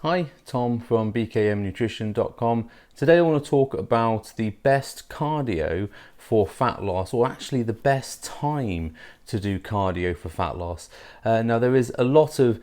Hi, Tom from bkmnutrition.com. Today I want to talk about the best cardio for fat loss, or actually the best time to do cardio for fat loss. Now there is a lot of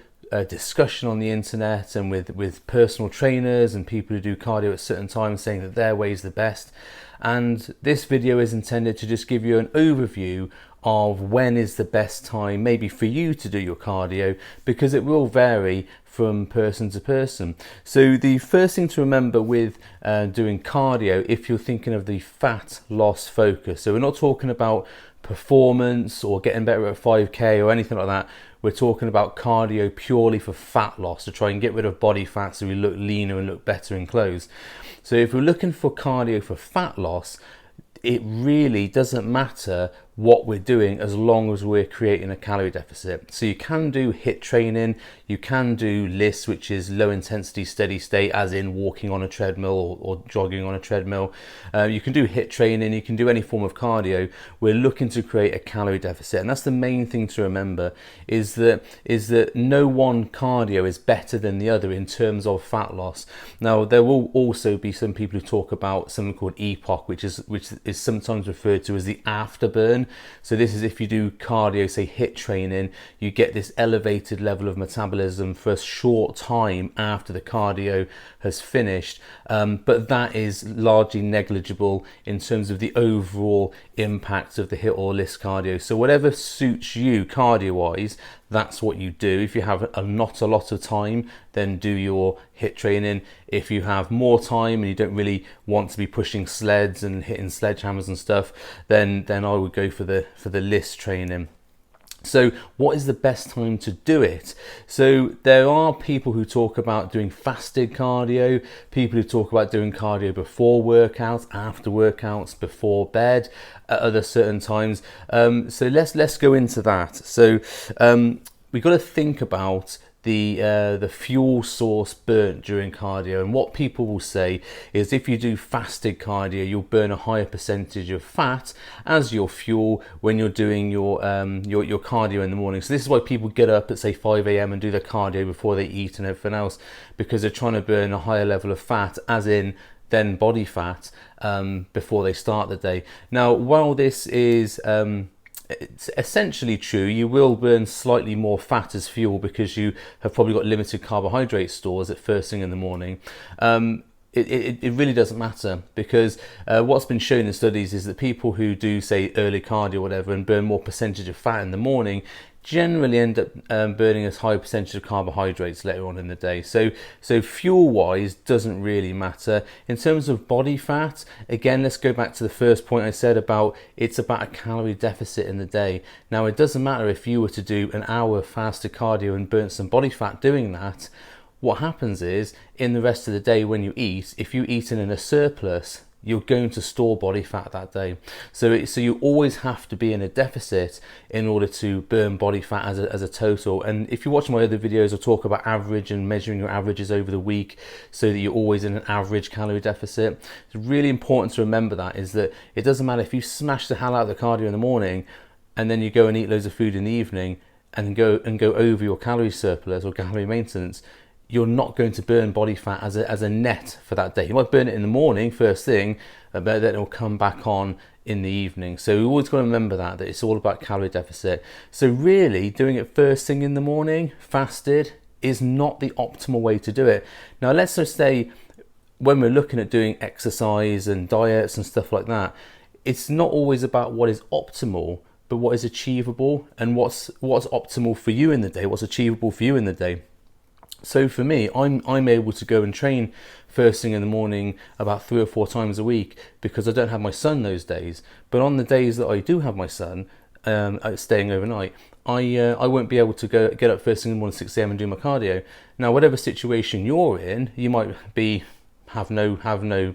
discussion on the internet and with personal trainers and people who do cardio at certain times saying that their way is the best. And this video is intended to just give you an overview of when is the best time maybe for you to do your cardio, because it will vary from person to person. So the first thing to remember with doing cardio, if you're thinking of the fat loss focus, so we're not talking about performance or getting better at 5k or anything like that. We're talking about cardio purely for fat loss, to try and get rid of body fat so we look leaner and look better in clothes. So if we're looking for cardio for fat loss, it really doesn't matter what we're doing as long as we're creating a calorie deficit. So you can do HIIT training, you can do LISS, which is low intensity steady state, as in walking on a treadmill or jogging on a treadmill. You can do HIIT training, you can do any form of cardio. We're looking to create a calorie deficit, and that's the main thing to remember, is that no one cardio is better than the other in terms of fat loss. Now there will also be some people who talk about something called EPOC, which is sometimes referred to as the afterburn. So this is if you do cardio, say HIIT training, you get this elevated level of metabolism for a short time after the cardio has finished, but that is largely negligible in terms of the overall impact of the HIIT or LISS cardio. So whatever suits you cardio wise, that's what you do. If you have not a lot of time, then do your HIIT training. If you have more time and you don't really want to be pushing sleds and hitting sledgehammers and stuff, then I would go for the LISS training. So what is the best time to do it? So there are people who talk about doing fasted cardio, people who talk about doing cardio before workouts, after workouts, before bed, at other certain times. So let's go into that. So we've got to think about the fuel source burnt during cardio, and what people will say is if you do fasted cardio, you'll burn a higher percentage of fat as your fuel when you're doing your cardio in the morning. So this is why people get up at say 5 a.m. and do their cardio before they eat and everything else, because they're trying to burn a higher level of fat, as in then body fat, before they start the day. Now while this is it's essentially true, you will burn slightly more fat as fuel because you have probably got limited carbohydrate stores at first thing in the morning. It really doesn't matter, because what's been shown in studies is that people who do say early cardio or whatever and burn more percentage of fat in the morning generally end up burning a high percentage of carbohydrates later on in the day. So fuel wise doesn't really matter. In terms of body fat, again, let's go back to the first point I said about it's about a calorie deficit in the day. Now it doesn't matter if you were to do an hour fasted cardio and burn some body fat doing that. What happens is in the rest of the day when you eat, if you're eating in a surplus, you're going to store body fat that day. So you always have to be in a deficit in order to burn body fat as a total. And if you watch my other videos, I'll talk about average and measuring your averages over the week so that you're always in an average calorie deficit. It's really important to remember that, is that it doesn't matter if you smash the hell out of the cardio in the morning and then you go and eat loads of food in the evening and go over your calorie surplus or calorie maintenance. You're not going to burn body fat as a net for that day. You might burn it in the morning first thing, but then it will come back on in the evening. So we always got to remember that it's all about calorie deficit. So really doing it first thing in the morning, fasted, is not the optimal way to do it. Now let's just say when we're looking at doing exercise and diets and stuff like that, it's not always about what is optimal, but what is achievable and what's optimal for you in the day, what's achievable for you in the day. So for me, I'm able to go and train first thing in the morning about 3 or 4 times a week because I don't have my son those days. But on the days that I do have my son staying overnight, I won't be able to get up first thing in the morning 6 a.m. and do my cardio. Now, whatever situation you're in, you might have no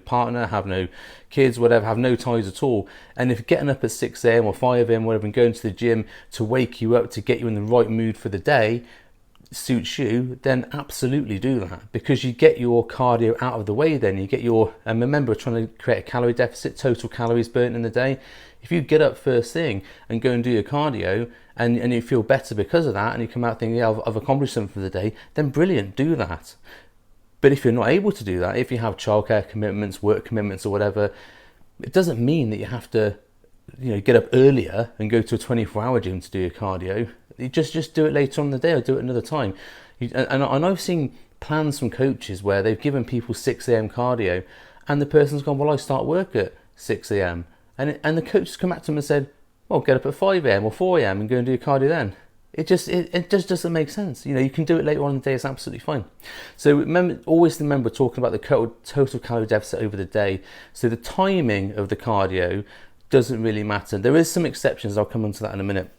partner, have no kids, whatever, have no ties at all. And if getting up at 6 a.m. or 5 a.m. whatever and going to the gym to wake you up to get you in the right mood for the day suits you, then absolutely do that, because you get your cardio out of the way. Then you get your, and remember, we're trying to create a calorie deficit, total calories burnt in the day. If you get up first thing and go and do your cardio and you feel better because of that, and you come out thinking, yeah, I've accomplished something for the day, then brilliant, do that. But if you're not able to do that, if you have childcare commitments, work commitments or whatever, it doesn't mean that you have to, get up earlier and go to a 24-hour gym to do your cardio. You just do it later on in the day or do it another time. And I've seen plans from coaches where they've given people 6 a.m. cardio and the person's gone, well, I start work at 6 a.m. And the coach has come back to them and said, well, get up at 5 a.m. or 4 a.m. and go and do your cardio then. It just doesn't make sense. You can do it later on in the day, it's absolutely fine. So always remember talking about the total calorie deficit over the day. So the timing of the cardio doesn't really matter. There is some exceptions, I'll come on to that in a minute.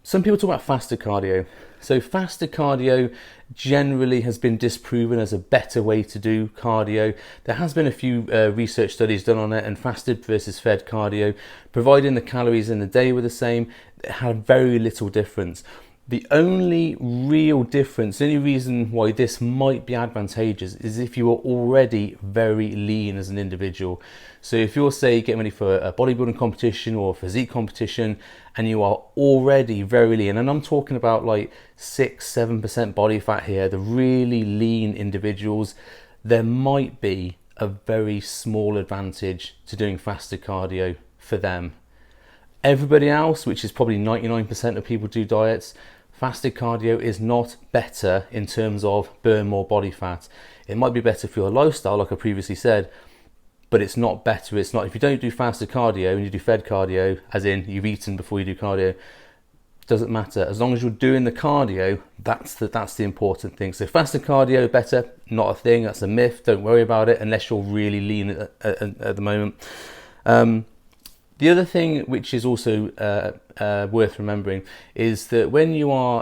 Some people talk about fasted cardio. So fasted cardio generally has been disproven as a better way to do cardio. There has been a few research studies done on it, and fasted versus fed cardio, providing the calories in the day were the same, it had very little difference. The only real difference, the only reason why this might be advantageous is if you are already very lean as an individual. So if you're, say, getting ready for a bodybuilding competition or a physique competition and you are already very lean, and I'm talking about like 6-7% body fat here, the really lean individuals, there might be a very small advantage to doing fasted cardio for them. Everybody else, which is probably 99% of people do diets, fasted cardio is not better in terms of burn more body fat. It might be better for your lifestyle, like I previously said, but it's not better. It's not, if you don't do fasted cardio and you do fed cardio, as in you've eaten before you do cardio, doesn't matter. As long as you're doing the cardio, that's the important thing. So fasted cardio better, not a thing. That's a myth. Don't worry about it unless you're really lean at the moment. The other thing which is also worth remembering is that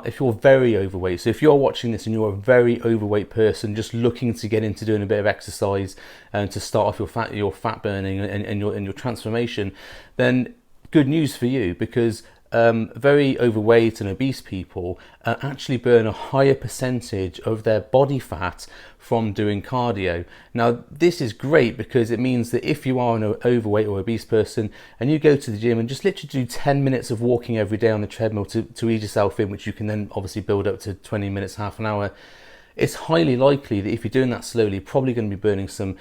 if you're very overweight, so if you're watching this and you're a very overweight person just looking to get into doing a bit of exercise and to start off your fat burning and your transformation, then good news for you, because very overweight and obese people actually burn a higher percentage of their body fat from doing cardio. Now this is great because it means that if you are an overweight or obese person and you go to the gym and just literally do 10 minutes of walking every day on the treadmill to ease yourself in, which you can then obviously build up to 20 minutes, half an hour, it's highly likely that if you're doing that slowly, you're probably going to be burning some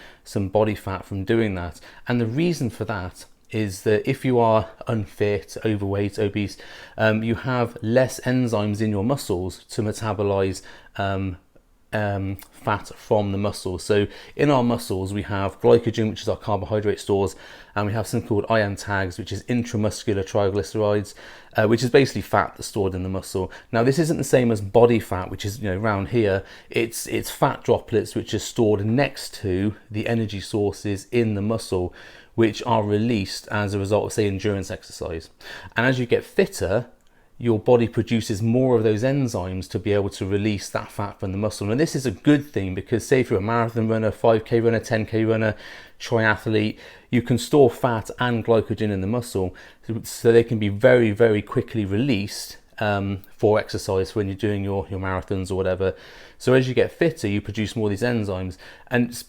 body fat from doing that. And the reason for that is that if you are unfit, overweight, obese, you have less enzymes in your muscles to metabolize fat from the muscles. So in our muscles we have glycogen, which is our carbohydrate stores, and we have something called ion tags, which is intramuscular triglycerides, which is basically fat that's stored in the muscle. Now this isn't the same as body fat, which is around here. It's fat droplets which are stored next to the energy sources in the muscle, which are released as a result of, say, endurance exercise. And as you get fitter, your body produces more of those enzymes to be able to release that fat from the muscle. And this is a good thing because, say, if you're a marathon runner, 5k runner, 10k runner, triathlete, you can store fat and glycogen in the muscle so they can be very, very quickly released for exercise when you're doing your marathons or whatever. So as you get fitter, you produce more of these enzymes.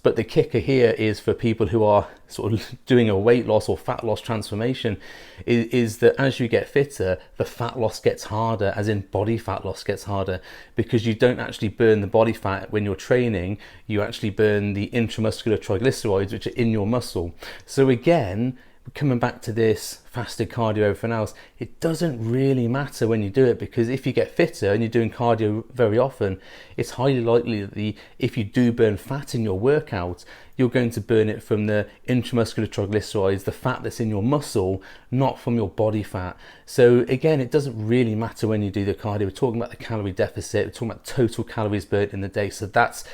But the kicker here is for people who are sort of doing a weight loss or fat loss transformation, is that as you get fitter, the fat loss gets harder, as in body fat loss gets harder, because you don't actually burn the body fat when you're training, you actually burn the intramuscular triglycerides, which are in your muscle. So again, coming back to this fasted cardio, everything else, it doesn't really matter when you do it, because if you get fitter and you're doing cardio very often, it's highly likely that if you do burn fat in your workout, you're going to burn it from the intramuscular triglycerides, the fat that's in your muscle, not from your body fat. So again, it doesn't really matter when you do the cardio. We're talking about the calorie deficit, we're talking about total calories burnt in the day. So that's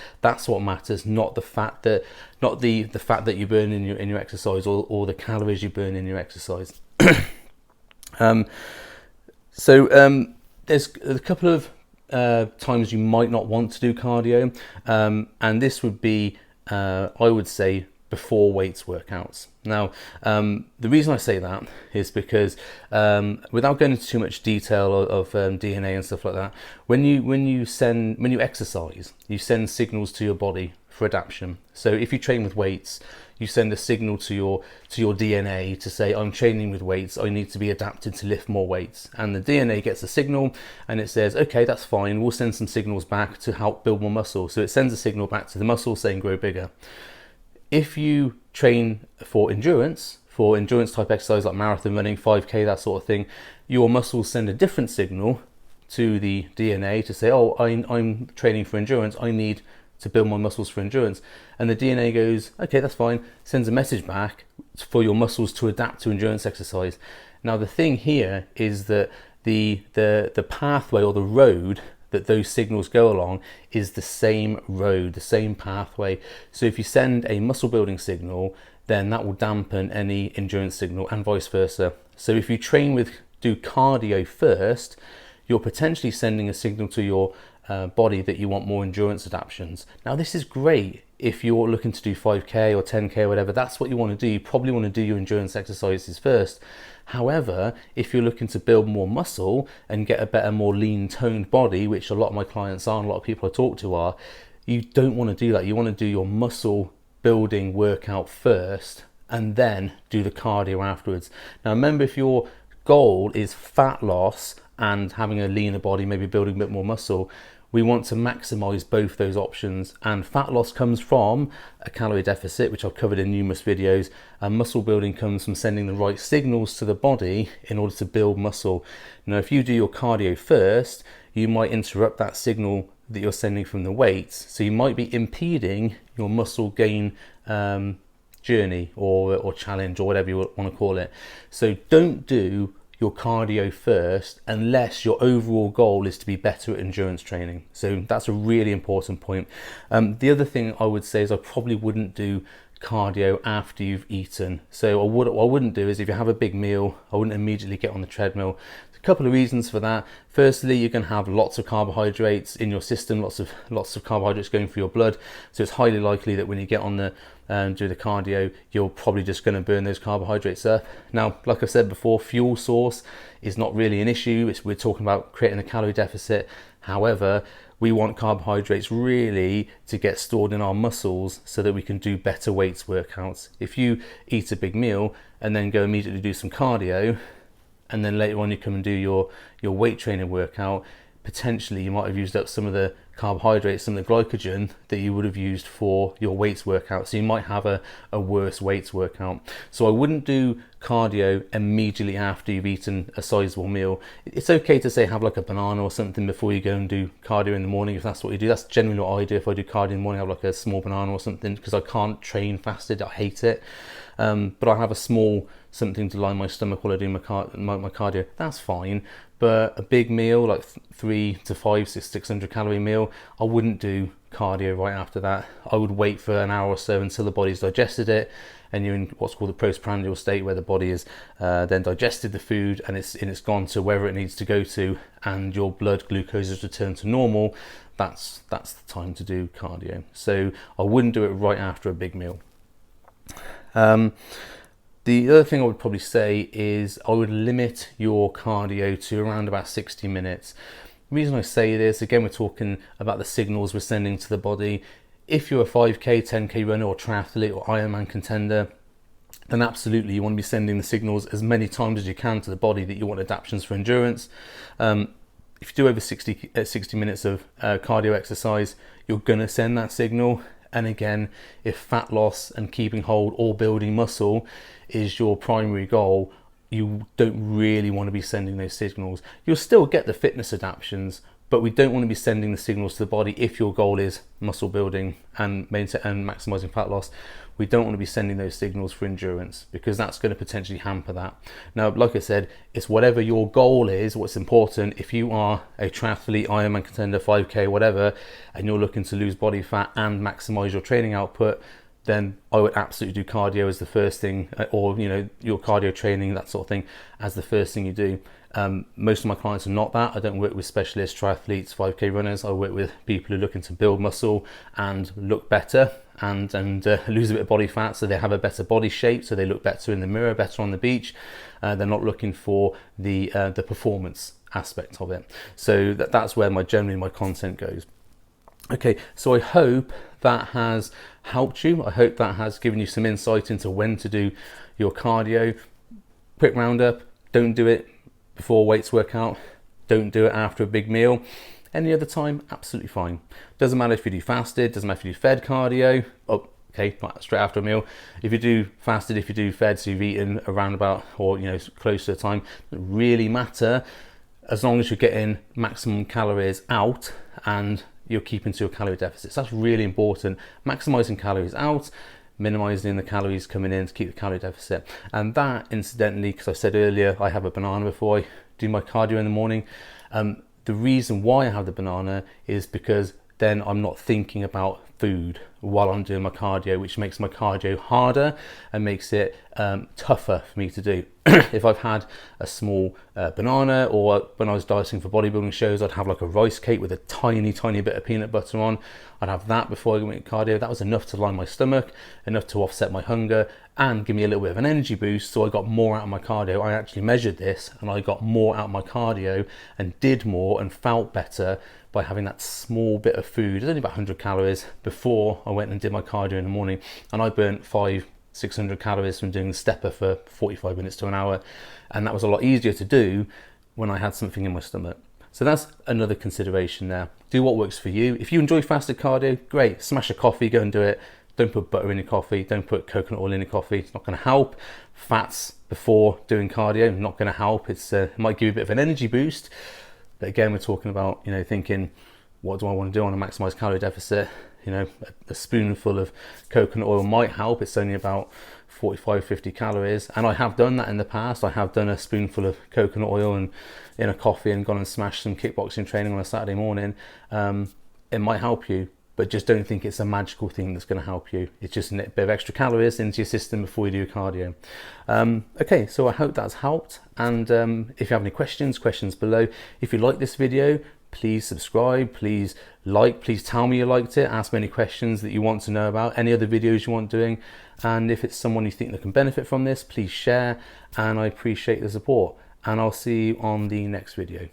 what matters, not the fat that you burn in your exercise, or the calories you burn in your exercise. There's a couple of times you might not want to do cardio, and this would be I would say before weights workouts. Now, the reason I say that is because without going into too much detail of DNA and stuff like that, when you exercise, you send signals to your body for adaptation. So if you train with weights, you send a signal to your DNA to say, I'm training with weights, I need to be adapted to lift more weights. And the DNA gets a signal and it says, okay, that's fine, we'll send some signals back to help build more muscle. So it sends a signal back to the muscle saying grow bigger. If you train for endurance type exercise like marathon running, 5K, that sort of thing, your muscles send a different signal to the DNA to say, oh, I'm training for endurance, I need to build my muscles for endurance. And the DNA goes, okay, that's fine, sends a message back for your muscles to adapt to endurance exercise. Now the thing here is that the pathway or the road that those signals go along is the same road, the same pathway. So if you send a muscle building signal, then that will dampen any endurance signal and vice versa. So if you do cardio first, you're potentially sending a signal to your body that you want more endurance adaptations. Now this is great if you're looking to do 5K or 10K or whatever, that's what you want to do. You probably want to do your endurance exercises first. However, if you're looking to build more muscle and get a better, more lean toned body, which a lot of my clients are and a lot of people I talk to are, you don't want to do that. You want to do your muscle building workout first and then do the cardio afterwards. Now remember, if your goal is fat loss and having a leaner body, maybe building a bit more muscle, we want to maximize both those options. And fat loss comes from a calorie deficit, which I've covered in numerous videos, and muscle building comes from sending the right signals to the body in order to build muscle. Now if you do your cardio first, you might interrupt that signal that you're sending from the weights, so you might be impeding your muscle gain journey or challenge or whatever you want to call it. So don't do your cardio first unless your overall goal is to be better at endurance training. So that's a really important point. The other thing I would say is I probably wouldn't do cardio after you've eaten. So what I wouldn't do is, if you have a big meal, I wouldn't immediately get on the treadmill. There's a couple of reasons for that. Firstly, you're going to have lots of carbohydrates in your system, lots of carbohydrates going through your blood. So it's highly likely that when you get on the do the cardio, you're probably just going to burn those carbohydrates up. Now, like I said before, fuel source is not really an issue. We're talking about creating a calorie deficit. However, we want carbohydrates really to get stored in our muscles so that we can do better weights workouts. If you eat a big meal and then go immediately do some cardio, and then later on you come and do your weight training workout, potentially you might have used up some of the carbohydrates, some of the glycogen that you would have used for your weights workout. So you might have a worse weights workout. So I wouldn't do cardio immediately after you've eaten a sizable meal. It's okay to say have like a banana or something before you go and do cardio in the morning, if that's what you do. That's generally what I do. If I do cardio in the morning, I have like a small banana or something, because I can't train fasted. I hate it. But I have a small something to line my stomach while I do my cardio. That's fine. But a big meal, like 600 calorie meal, I wouldn't do cardio right after that. I would wait for an hour or so until the body's digested it, and you're in what's called the postprandial state, where the body has then digested the food and it's gone to wherever it needs to go to, and your blood glucose has returned to normal. That's the time to do cardio. So I wouldn't do it right after a big meal. The other thing I would probably say is I would limit your cardio to around about 60 minutes. The reason I say this, again, we're talking about the signals we're sending to the body. If you're a 5K, 10K runner or triathlete or Ironman contender, then absolutely you want to be sending the signals as many times as you can to the body that you want adaptations for endurance. If you do over 60 minutes of cardio exercise, you're going to send that signal. And again, if fat loss and keeping hold or building muscle is your primary goal, you don't really want to be sending those signals. You'll still get the fitness adaptations, but we don't want to be sending the signals to the body if your goal is muscle building and maximizing fat loss. We don't want to be sending those signals for endurance, because that's going to potentially hamper that. Now, like I said, it's whatever your goal is, what's important. If you are a triathlete, Ironman contender, 5K, whatever, and you're looking to lose body fat and maximize your training output, then I would absolutely do cardio as the first thing, or your cardio training, that sort of thing, as the first thing you do. Most of my clients are not that. I don't work with specialists, triathletes, 5k runners. I work with people who are looking to build muscle and look better and lose a bit of body fat, so they have a better body shape, so they look better in the mirror, better on the beach. They're not looking for the performance aspect of it. So that's where generally my content goes. Okay, so I hope that has helped you. I hope that has given you some insight into when to do your cardio. Quick roundup: don't do it before a weights workout, don't do it after a big meal. Any other time, absolutely fine. Doesn't matter if you do fasted, doesn't matter if you do fed cardio. Oh, okay, not straight after a meal. If you do fasted, if you do fed, so you've eaten around about, or close to the time, doesn't really matter, as long as you're getting maximum calories out and you're keeping to your calorie deficits. That's really important. Maximizing calories out, minimizing the calories coming in to keep the calorie deficit. And that, incidentally, because I said earlier, I have a banana before I do my cardio in the morning. The reason why I have the banana is because then I'm not thinking about food while I'm doing my cardio, which makes my cardio harder and makes it tougher for me to do. If I've had a small banana, or when I was dieting for bodybuilding shows, I'd have like a rice cake with a tiny bit of peanut butter on. I'd have that before I went cardio. That was enough to line my stomach, enough to offset my hunger and give me a little bit of an energy boost, so I got more out of my cardio. I actually measured this and I got more out of my cardio and did more and felt better by having that small bit of food. It's only about 100 calories before I went and did my cardio in the morning, and I burnt 500-600 calories from doing the stepper for 45 minutes to an hour, and that was a lot easier to do when I had something in my stomach. So that's another consideration there. Do what works for you. If you enjoy fasted cardio, great, smash a coffee, go and do it. Don't put butter in your coffee, don't put coconut oil in your coffee, it's not going to help. Fats before doing cardio, not going to help. It might give you a bit of an energy boost, but again, we're talking about thinking, what do I want to do on a maximized calorie deficit? A spoonful of coconut oil might help. It's only about 45-50 calories, and I have done that in the past. I have done a spoonful of coconut oil and in a coffee and gone and smashed some kickboxing training on a Saturday morning. It might help you, but just don't think it's a magical thing that's going to help you. It's just a bit of extra calories into your system before you do cardio. Okay, so I hope that's helped, and if you have any questions below. If you like this video, please subscribe, please tell me you liked it, ask me any questions that you want to know about, any other videos you want doing, and if it's someone you think that can benefit from this, please share, and I appreciate the support, and I'll see you on the next video.